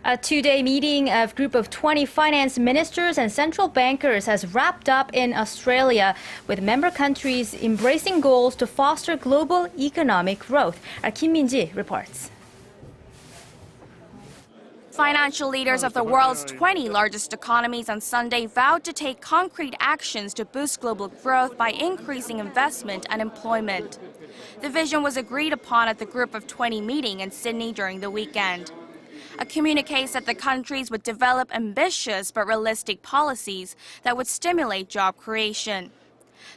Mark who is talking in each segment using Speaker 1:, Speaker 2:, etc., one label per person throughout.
Speaker 1: A two-day meeting of group of 20 finance ministers and central bankers has wrapped up in Australia, with member countries embracing goals to foster global economic growth. Our Kim Min-ji reports.
Speaker 2: Financial leaders of the world's 20 largest economies on Sunday vowed to take concrete actions to boost global growth by increasing investment and employment. The vision was agreed upon at the Group of 20 meeting in Sydney during the weekend. A communique said the countries would develop ambitious but realistic policies that would stimulate job creation.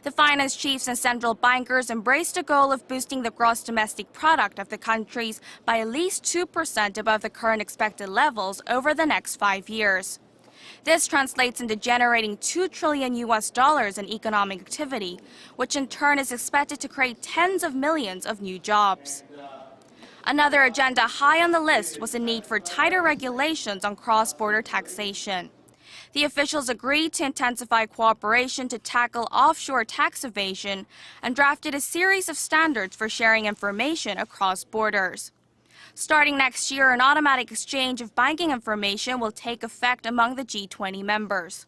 Speaker 2: The finance chiefs and central bankers embraced a goal of boosting the gross domestic product of the countries by at least 2% above the current expected levels over the next 5 years. This translates into generating $2 trillion in economic activity, which in turn is expected to create tens of millions of new jobs. Another agenda high on the list was the need for tighter regulations on cross-border taxation. The officials agreed to intensify cooperation to tackle offshore tax evasion and drafted a series of standards for sharing information across borders. Starting next year, an automatic exchange of banking information will take effect among the G20 members.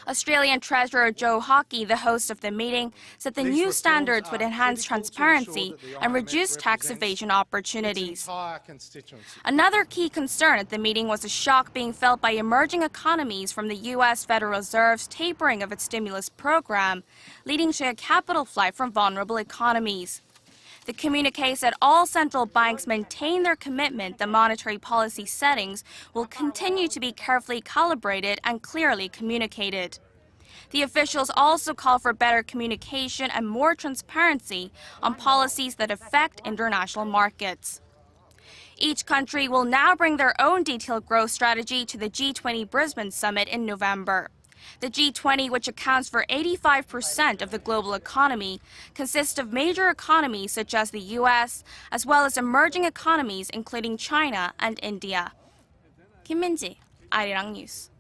Speaker 2: Australian Treasurer Joe Hockey, the host of the meeting, said the new standards would enhance transparency and reduce tax evasion opportunities. Another key concern at the meeting was the shock being felt by emerging economies from the U.S. Federal Reserve's tapering of its stimulus program, leading to a capital flight from vulnerable economies. The communique said all central banks maintain their commitment that monetary policy settings will continue to be carefully calibrated and clearly communicated. The officials also call for better communication and more transparency on policies that affect international markets. Each country will now bring their own detailed growth strategy to the G20 Brisbane Summit in November. The G20, which accounts for 85% of the global economy, consists of major economies such as the U.S., as well as emerging economies including China and India. Kim Min-ji, Arirang News.